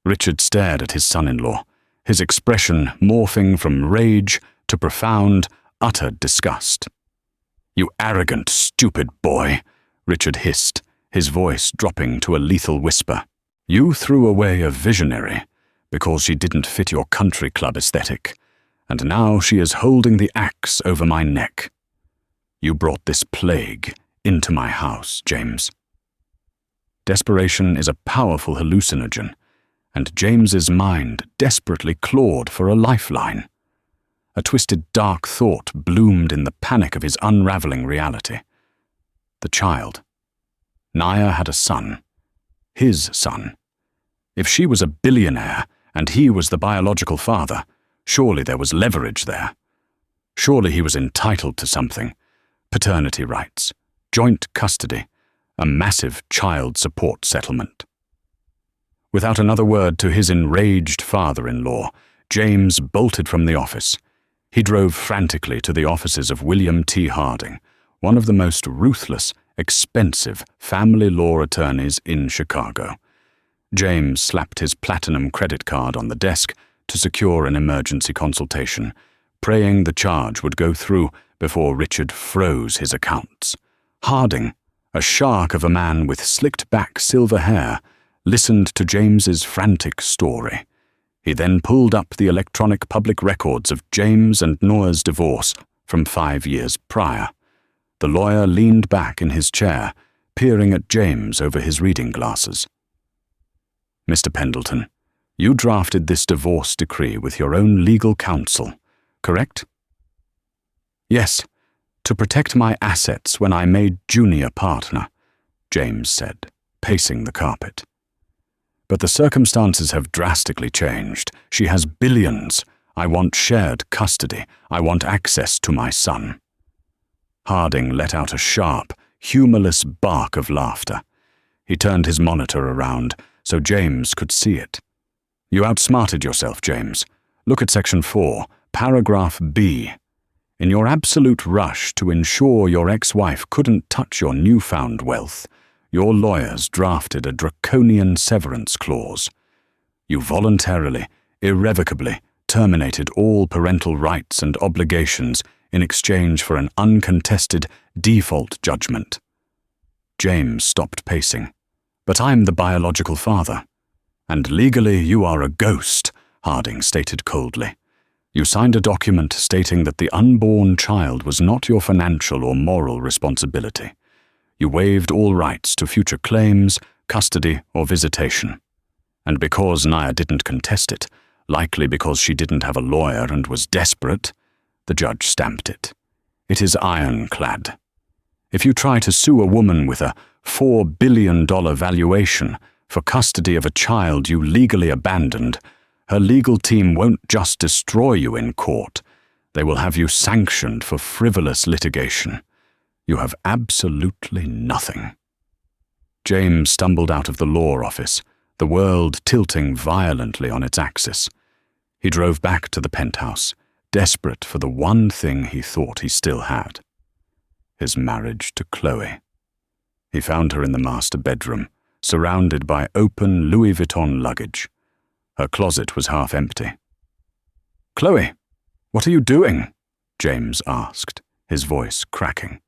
Richard stared at his son-in-law, his expression morphing from rage to profound, utter disgust. "You arrogant, stupid boy," Richard hissed, his voice dropping to a lethal whisper. "You threw away a visionary because she didn't fit your country club aesthetic, and now she is holding the axe over my neck. You brought this plague into my house, James." Desperation is a powerful hallucinogen, and James's mind desperately clawed for a lifeline. A twisted dark thought bloomed in the panic of his unraveling reality. The child. Nia had a son. His son. If she was a billionaire and he was the biological father, surely there was leverage there. Surely he was entitled to something. Paternity rights, joint custody, a massive child support settlement. Without another word to his enraged father-in-law, James bolted from the office. He drove frantically to the offices of William T. Harding, one of the most ruthless, expensive family law attorneys in Chicago. James slapped his platinum credit card on the desk to secure an emergency consultation, praying the charge would go through before Richard froze his accounts. Harding, a shark of a man with slicked-back silver hair, listened to James's frantic story. He then pulled up the electronic public records of James and Noah's divorce from 5 years prior. The lawyer leaned back in his chair, peering at James over his reading glasses. "Mr. Pendleton, you drafted this divorce decree with your own legal counsel, correct?" "Yes, to protect my assets when I made junior partner," James said, pacing the carpet. "But the circumstances have drastically changed. She has billions. I want shared custody. I want access to my son." Harding let out a sharp, humorless bark of laughter. He turned his monitor around so James could see it. "You outsmarted yourself, James. Look at Section 4, Paragraph B. In your absolute rush to ensure your ex-wife couldn't touch your newfound wealth, your lawyers drafted a draconian severance clause. You voluntarily, irrevocably terminated all parental rights and obligations in exchange for an uncontested default judgment. James stopped pacing. But I'm the biological father. And legally you are a ghost, Harding stated coldly. You signed a document stating that the unborn child was not your financial or moral responsibility. You waived all rights to future claims, custody, or visitation. And because Naya didn't contest it, likely because she didn't have a lawyer and was desperate, the judge stamped it. It is ironclad. If you try to sue a woman with a $4 billion valuation for custody of a child you legally abandoned, her legal team won't just destroy you in court. They will have you sanctioned for frivolous litigation. You have absolutely nothing. James stumbled out of the law office, the world tilting violently on its axis. He drove back to the penthouse, desperate for the one thing he thought he still had: his marriage to Chloe. He found her in the master bedroom, surrounded by open Louis Vuitton luggage. Her closet was half empty. "Chloe, what are you doing?" James asked, his voice cracking.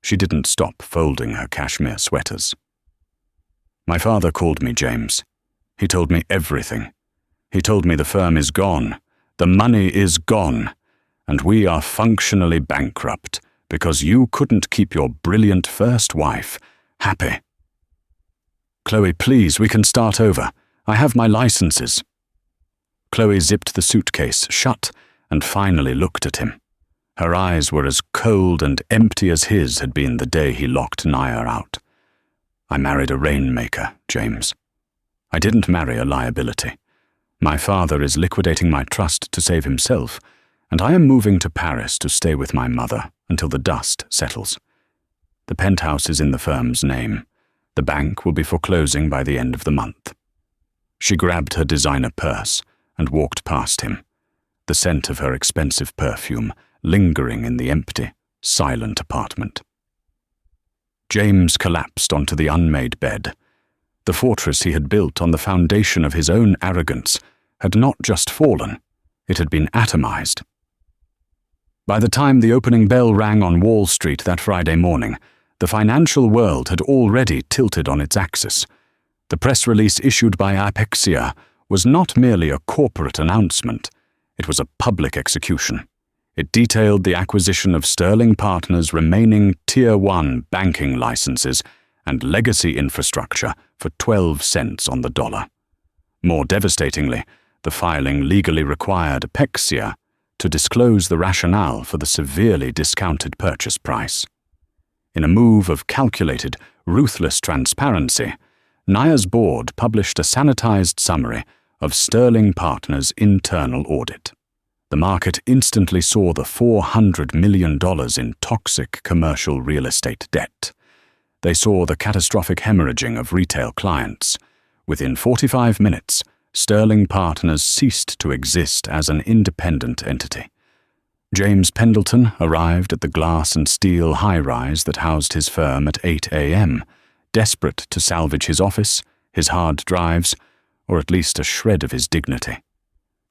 She didn't stop folding her cashmere sweaters. "My father called me, James. He told me everything. He told me the firm is gone, the money is gone, and we are functionally bankrupt because you couldn't keep your brilliant first wife happy." "Chloe, please, we can start over. I have my licenses." Chloe zipped the suitcase shut and finally looked at him. Her eyes were as cold and empty as his had been the day he locked Naya out. "I married a rainmaker, James. I didn't marry a liability. My father is liquidating my trust to save himself, and I am moving to Paris to stay with my mother until the dust settles. The penthouse is in the firm's name. The bank will be foreclosing by the end of the month." She grabbed her designer purse and walked past him, the scent of her expensive perfume lingering in the empty, silent apartment. James collapsed onto the unmade bed. The fortress he had built on the foundation of his own arrogance had not just fallen, it had been atomized. By the time the opening bell rang on Wall Street that Friday morning, the financial world had already tilted on its axis. The press release issued by Apexia was not merely a corporate announcement, it was a public execution. It detailed the acquisition of Sterling Partners' remaining Tier 1 banking licenses and legacy infrastructure for 12 cents on the dollar. More devastatingly, the filing legally required Apexia to disclose the rationale for the severely discounted purchase price. In a move of calculated, ruthless transparency, Naya's board published a sanitized summary of Sterling Partners' internal audit. The market instantly saw the $400 million in toxic commercial real estate debt. They saw the catastrophic hemorrhaging of retail clients. Within 45 minutes, Sterling Partners ceased to exist as an independent entity. James Pendleton arrived at the glass and steel high-rise that housed his firm at 8 a.m., desperate to salvage his office, his hard drives, or at least a shred of his dignity.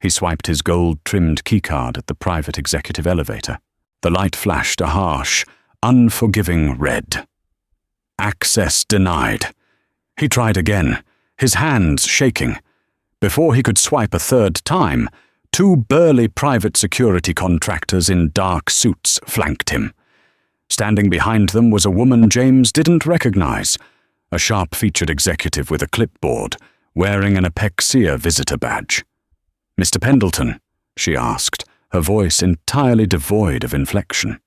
He swiped his gold-trimmed keycard at the private executive elevator. The light flashed a harsh, unforgiving red. Access denied. He tried again, his hands shaking. Before he could swipe a third time, two burly private security contractors in dark suits flanked him. Standing behind them was a woman James didn't recognize, a sharp-featured executive with a clipboard, wearing an Apexia visitor badge. "Mr. Pendleton," she asked, her voice entirely devoid of inflection.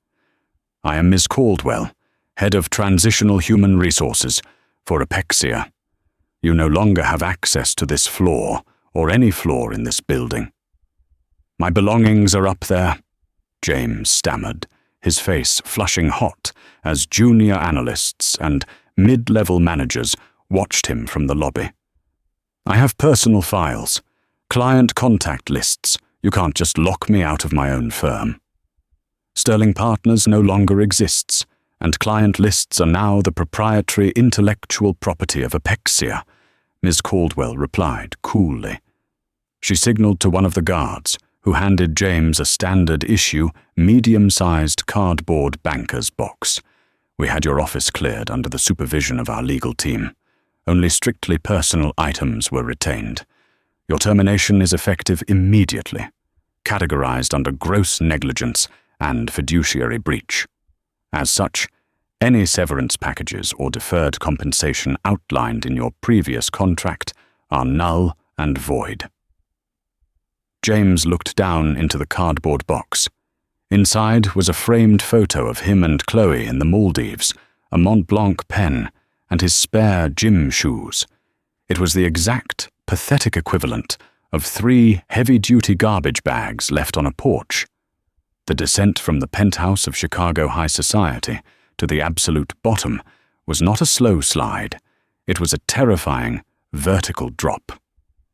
"I am Ms. Caldwell, head of Transitional Human Resources for Apexia. You no longer have access to this floor or any floor in this building." "My belongings are up there," James stammered, his face flushing hot as junior analysts and mid-level managers watched him from the lobby. "I have personal files, client contact lists, You can't just lock me out of my own firm. Sterling Partners no longer exists, and client lists are now the proprietary intellectual property of Apexia, Ms. Caldwell replied coolly. She signaled to one of the guards, who handed James a standard-issue, medium-sized cardboard banker's box. We had your office cleared under the supervision of our legal team. Only strictly personal items were retained. Your termination is effective immediately, categorized under gross negligence and fiduciary breach. As such, any severance packages or deferred compensation outlined in your previous contract are null and void. James looked down into the cardboard box. Inside was a framed photo of him and Chloe in the Maldives, a Mont Blanc pen, and his spare gym shoes. It was the exact, pathetic equivalent of 3 heavy-duty garbage bags left on a porch. The descent from the penthouse of Chicago high society to the absolute bottom was not a slow slide. It was a terrifying, vertical drop.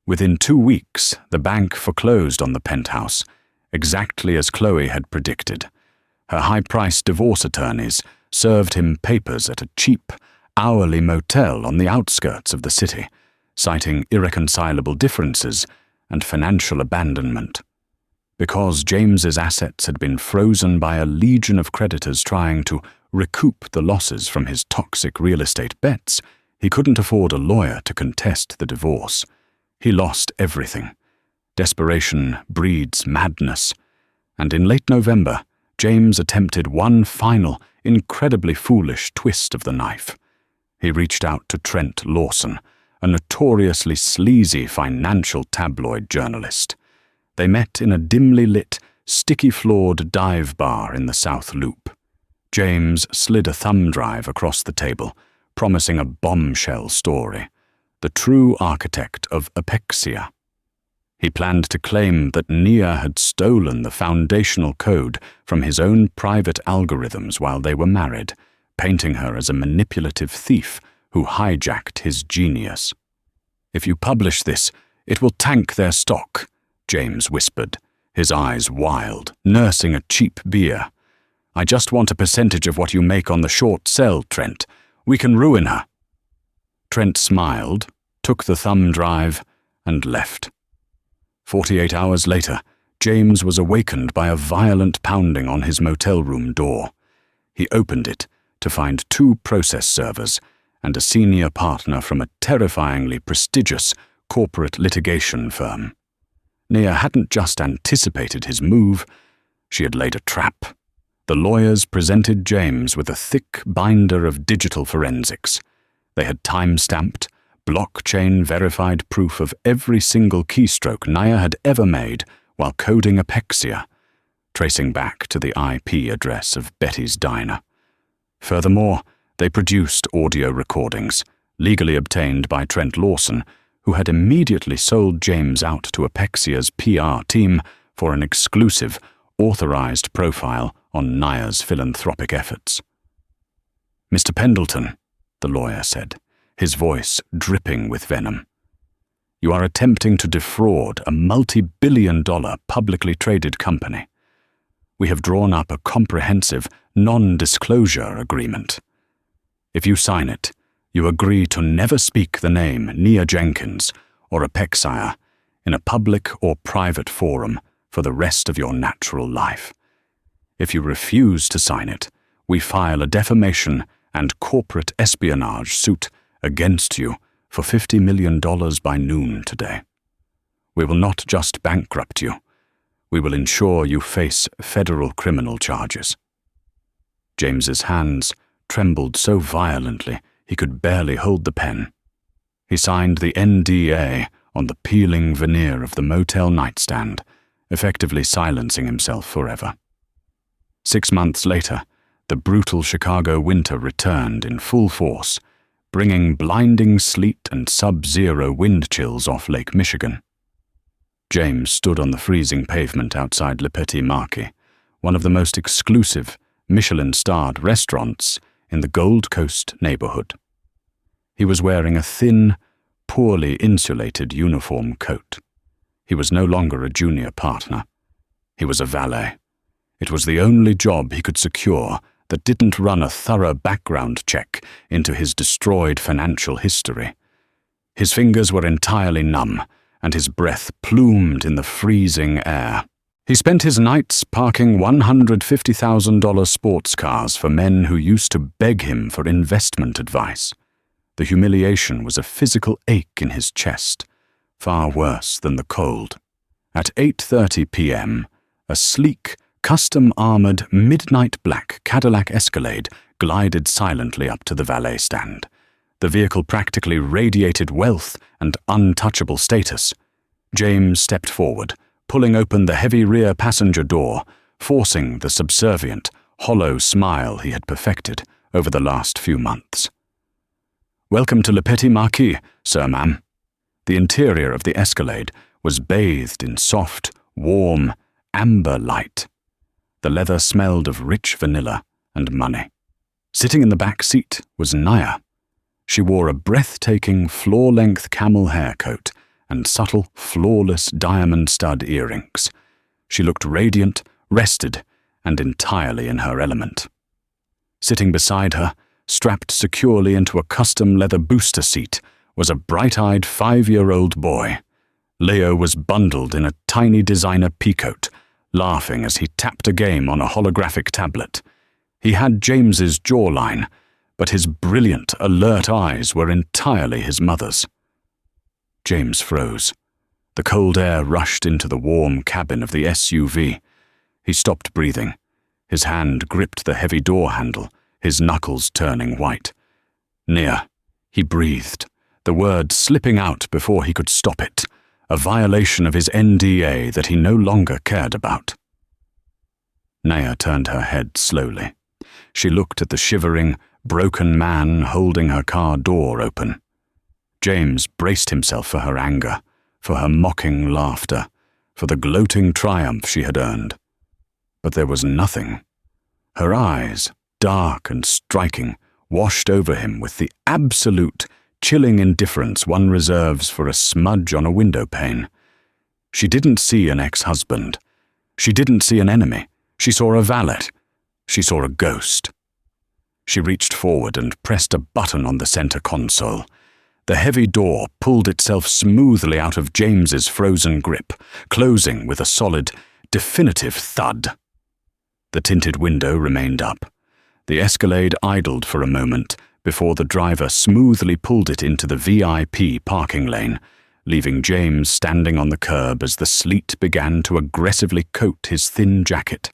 Within 2 weeks, the bank foreclosed on the penthouse, exactly as Chloe had predicted. Her high-priced divorce attorneys served him papers at a cheap, hourly motel on the outskirts of the city, citing irreconcilable differences and financial abandonment. Because James's assets had been frozen by a legion of creditors trying to recoup the losses from his toxic real estate bets, he couldn't afford a lawyer to contest the divorce. He lost everything. Desperation breeds madness, and in late November, James attempted one final, incredibly foolish twist of the knife. He reached out to Trent Lawson, a notoriously sleazy financial tabloid journalist. They met in a dimly lit, sticky-floored dive bar in the South Loop. James slid a thumb drive across the table, promising a bombshell story. The true architect of Apexia. He planned to claim that Nia had stolen the foundational code from his own private algorithms while they were married, painting her as a manipulative thief who hijacked his genius. "If you publish this, it will tank their stock," James whispered, his eyes wild, nursing a cheap beer. "I just want a percentage of what you make on the short sell, Trent. We can ruin her." Trent smiled, took the thumb drive, and left. 48 hours later, James was awakened by a violent pounding on his motel room door. He opened it to find 2 process servers and a senior partner from a terrifyingly prestigious corporate litigation firm. Nia hadn't just anticipated his move, she had laid a trap. The lawyers presented James with a thick binder of digital forensics. They had time-stamped, blockchain-verified proof of every single keystroke Nia had ever made while coding Apexia, tracing back to the IP address of Betty's Diner. Furthermore, they produced audio recordings, legally obtained by Trent Lawson, who had immediately sold James out to Apexia's PR team for an exclusive, authorized profile on Nia's philanthropic efforts. "Mr. Pendleton," the lawyer said, his voice dripping with venom, "you are attempting to defraud a multi-billion-dollar publicly traded company. We have drawn up a comprehensive non-disclosure agreement. If you sign it, you agree to never speak the name Nia Jenkins or Apexia in a public or private forum for the rest of your natural life. If you refuse to sign it, we file a defamation and corporate espionage suit against you for $50 million by noon today. We will not just bankrupt you, we will ensure you face federal criminal charges." James's hands trembled so violently he could barely hold the pen. He signed the NDA on the peeling veneer of the motel nightstand, effectively silencing himself forever. 6 months later, the brutal Chicago winter returned in full force, bringing blinding sleet and sub-zero wind chills off Lake Michigan. James stood on the freezing pavement outside Le Petit Marquis, one of the most exclusive, Michelin-starred restaurants in the Gold Coast neighborhood. He was wearing a thin, poorly insulated uniform coat. He was no longer a junior partner. He was a valet. It was the only job he could secure that didn't run a thorough background check into his destroyed financial history. His fingers were entirely numb, and his breath plumed in the freezing air. He spent his nights parking $150,000 sports cars for men who used to beg him for investment advice. The humiliation was a physical ache in his chest, far worse than the cold. At 8:30 p.m., a sleek, custom-armored midnight black Cadillac Escalade glided silently up to the valet stand. The vehicle practically radiated wealth and untouchable status. James stepped forward, pulling open the heavy rear passenger door, forcing the subservient, hollow smile he had perfected over the last few months. "Welcome to Le Petit Marquis, sir, ma'am." The interior of the Escalade was bathed in soft, warm, amber light. The leather smelled of rich vanilla and money. Sitting in the back seat was Naya. She wore a breathtaking, floor-length camel hair coat and subtle, flawless diamond stud earrings. She looked radiant, rested, and entirely in her element. Sitting beside her, strapped securely into a custom leather booster seat, was a bright-eyed 5-year-old boy. Leo was bundled in a tiny designer peacoat, laughing as he tapped a game on a holographic tablet. He had James's jawline, but his brilliant, alert eyes were entirely his mother's. James froze. The cold air rushed into the warm cabin of the SUV. He stopped breathing. His hand gripped the heavy door handle, his knuckles turning white. "Nia," he breathed, the word slipping out before he could stop it, a violation of his NDA that he no longer cared about. Nia turned her head slowly. She looked at the shivering, broken man holding her car door open. James braced himself for her anger, for her mocking laughter, for the gloating triumph she had earned. But there was nothing. Her eyes, dark and striking, washed over him with the absolute, chilling indifference one reserves for a smudge on a window pane. She didn't see an ex-husband. She didn't see an enemy. She saw a valet. She saw a ghost. She reached forward and pressed a button on the center console. The heavy door pulled itself smoothly out of James's frozen grip, closing with a solid, definitive thud. The tinted window remained up. The Escalade idled for a moment before the driver smoothly pulled it into the VIP parking lane, leaving James standing on the curb as the sleet began to aggressively coat his thin jacket.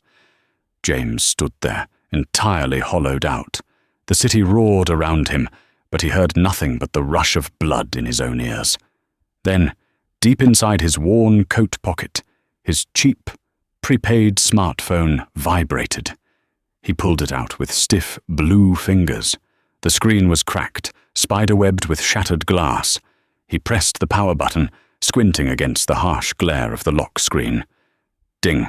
James stood there, entirely hollowed out. The city roared around him, but he heard nothing but the rush of blood in his own ears. Then, deep inside his worn coat pocket, his cheap, prepaid smartphone vibrated. He pulled it out with stiff, blue fingers. The screen was cracked, spiderwebbed with shattered glass. He pressed the power button, squinting against the harsh glare of the lock screen. Ding.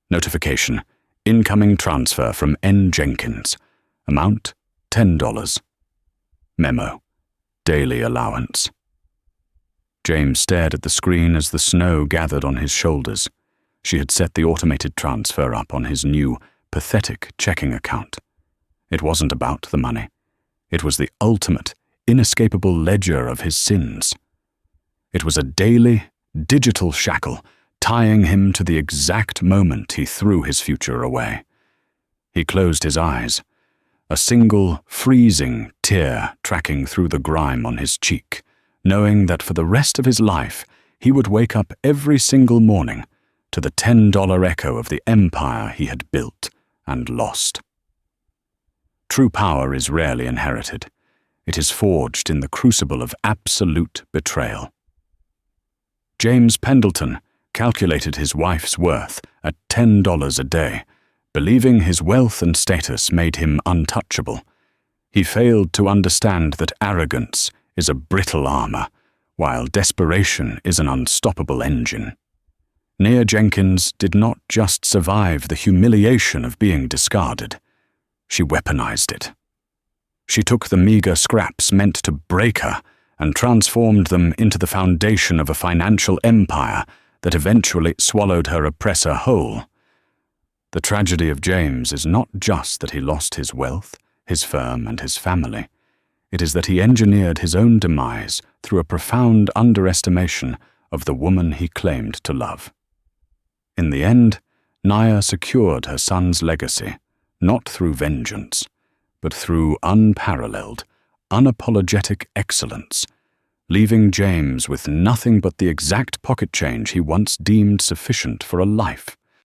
Notification. Incoming transfer from N. Jenkins. Amount, $10. Memo. Daily allowance. James stared at the screen as the snow gathered on his shoulders. She had set the automated transfer up on his new, pathetic checking account. It wasn't about the money. It was the ultimate, inescapable ledger of his sins. It was a daily, digital shackle tying him to the exact moment he threw his future away. He closed his eyes, a single, freezing tear tracking through the grime on his cheek, knowing that for the rest of his life he would wake up every single morning to the $10 echo of the empire he had built and lost. True power is rarely inherited. It is forged in the crucible of absolute betrayal. James Pendleton calculated his wife's worth at $10 a day, believing his wealth and status made him untouchable. He failed to understand that arrogance is a brittle armor, while desperation is an unstoppable engine. Nia Jenkins did not just survive the humiliation of being discarded. She weaponized it. She took the meager scraps meant to break her and transformed them into the foundation of a financial empire that eventually swallowed her oppressor whole. The tragedy of James is not just that he lost his wealth, his firm, and his family. It is that he engineered his own demise through a profound underestimation of the woman he claimed to love. In the end, Nia secured her son's legacy, not through vengeance, but through unparalleled, unapologetic excellence, leaving James with nothing but the exact pocket change he once deemed sufficient for a life.